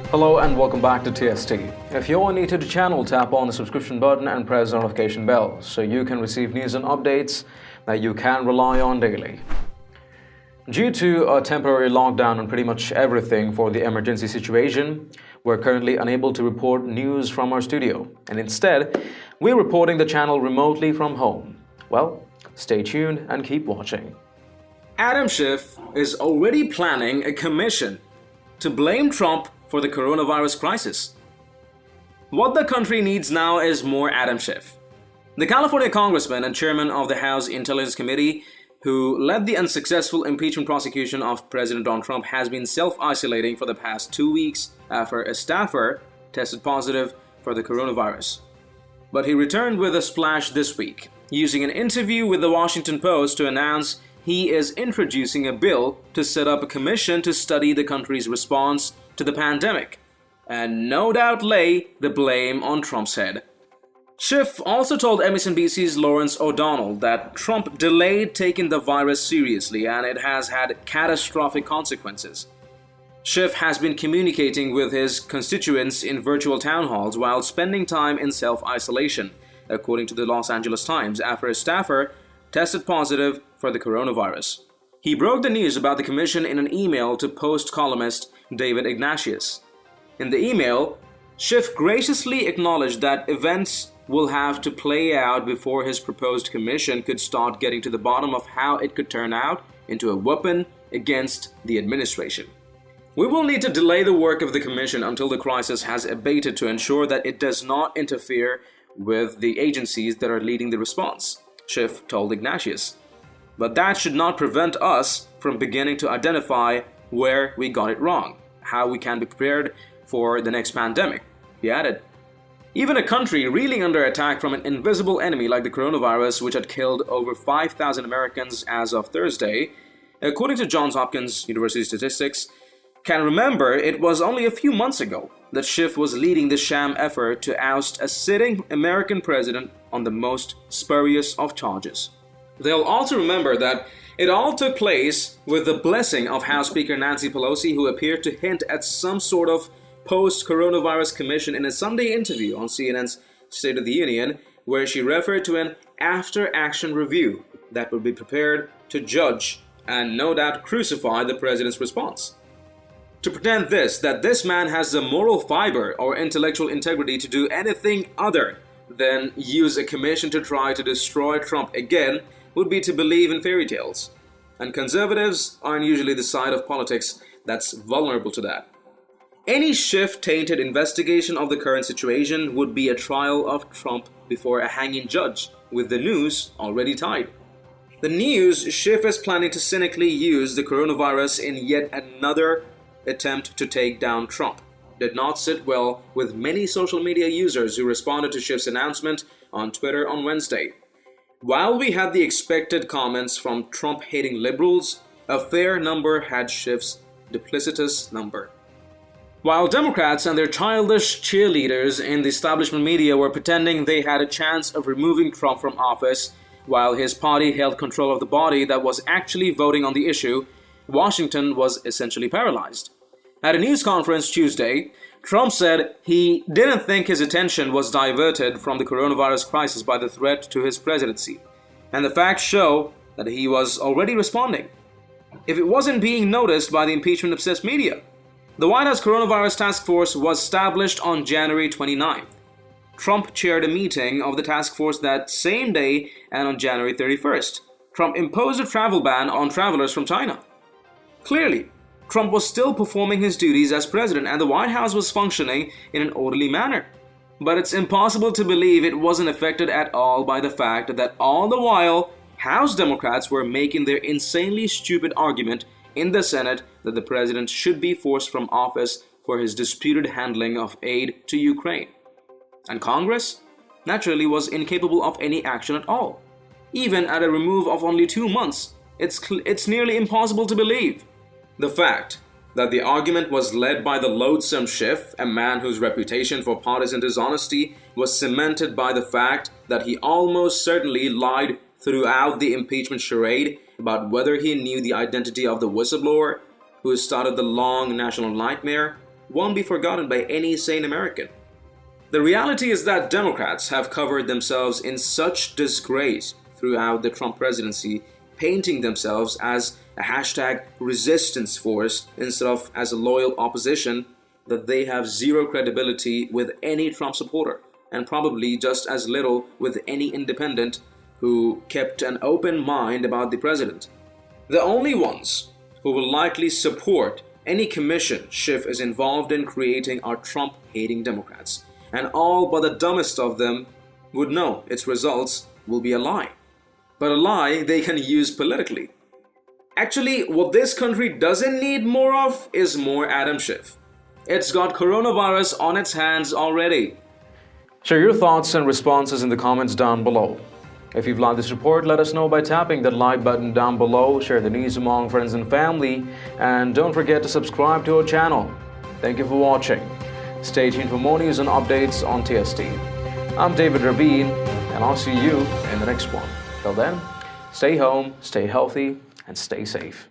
Hello and welcome back to TST. If you're new to the channel, tap on the subscription button and press the notification bell so you can receive news and updates that you can rely on daily. Due to a temporary lockdown on pretty much everything for the emergency situation, we're currently unable to report news from our studio, and instead, we're reporting the channel remotely from home. Well, stay tuned and keep watching. Adam Schiff is already planning a commission to blame Trump for the coronavirus crisis. What the country needs now is more Adam Schiff. The California congressman and chairman of the House Intelligence Committee, who led the unsuccessful impeachment prosecution of President Donald Trump, has been self-isolating for the past 2 weeks after a staffer tested positive for the coronavirus. But he returned with a splash this week, using an interview with the Washington Post to announce he is introducing a bill to set up a commission to study the country's response to the pandemic, and no doubt lay the blame on Trump's head. Schiff also told MSNBC's Lawrence O'Donnell that Trump delayed taking the virus seriously and it has had catastrophic consequences. Schiff has been communicating with his constituents in virtual town halls while spending time in self-isolation, according to the Los Angeles Times, after a staffer tested positive for the coronavirus. He broke the news about the commission in an email to Post columnist David Ignatius. In the email, Schiff graciously acknowledged that events will have to play out before his proposed commission could start getting to the bottom of how it could turn out into a weapon against the administration. We will need to delay the work of the commission until the crisis has abated to ensure that it does not interfere with the agencies that are leading the response, Schiff told Ignatius. But that should not prevent us from beginning to identify where we got it wrong, how we can be prepared for the next pandemic, he added. Even a country reeling under attack from an invisible enemy like the coronavirus, which had killed over 5,000 Americans as of Thursday, according to Johns Hopkins University statistics, can remember it was only a few months ago that Schiff was leading the sham effort to oust a sitting American president on the most spurious of charges. They'll also remember that it all took place with the blessing of House Speaker Nancy Pelosi, who appeared to hint at some sort of post-coronavirus commission in a Sunday interview on CNN's State of the Union, where she referred to an after-action review that would be prepared to judge and no doubt crucify the president's response. To pretend that this man has the moral fiber or intellectual integrity to do anything other than use a commission to try to destroy Trump again would be to believe in fairy tales. And conservatives aren't usually the side of politics that's vulnerable to that. Any Schiff-tainted investigation of the current situation would be a trial of Trump before a hanging judge, with the noose already tied. The news Schiff is planning to cynically use the coronavirus in yet another attempt to take down Trump did not sit well with many social media users who responded to Schiff's announcement on Twitter on Wednesday. While we had the expected comments from Trump-hating liberals, a fair number had Schiff's duplicitous number. While Democrats and their childish cheerleaders in the establishment media were pretending they had a chance of removing Trump from office, while his party held control of the body that was actually voting on the issue, Washington was essentially paralyzed. At a news conference Tuesday, Trump said he didn't think his attention was diverted from the coronavirus crisis by the threat to his presidency, and the facts show that he was already responding. If it wasn't being noticed by the impeachment-obsessed media, the White House Coronavirus Task Force was established on January 29th. Trump chaired a meeting of the task force that same day, and on January 31st, Trump imposed a travel ban on travelers from China. Clearly, Trump was still performing his duties as president and the White House was functioning in an orderly manner. But it's impossible to believe it wasn't affected at all by the fact that all the while, House Democrats were making their insanely stupid argument in the Senate that the president should be forced from office for his disputed handling of aid to Ukraine. And Congress, naturally, was incapable of any action at all. Even at a remove of only 2 months, it's nearly impossible to believe. The fact that the argument was led by the loathsome Schiff, a man whose reputation for partisan dishonesty was cemented by the fact that he almost certainly lied throughout the impeachment charade, about whether he knew the identity of the whistleblower who started the long national nightmare won't be forgotten by any sane American. The reality is that Democrats have covered themselves in such disgrace throughout the Trump presidency, painting themselves as a hashtag resistance force instead of as a loyal opposition, that they have zero credibility with any Trump supporter, and probably just as little with any independent who kept an open mind about the president. The only ones who will likely support any commission Schiff is involved in creating are Trump-hating Democrats, and all but the dumbest of them would know its results will be a lie. But a lie they can use politically. Actually, what this country doesn't need more of is more Adam Schiff. It's got coronavirus on its hands already. Share your thoughts and responses in the comments down below. If you've liked this report, let us know by tapping that like button down below, share the news among friends and family, and don't forget to subscribe to our channel. Thank you for watching. Stay tuned for more news and updates on TST. I'm David Rabin, and I'll see you in the next one. Till then, stay home, stay healthy, and stay safe.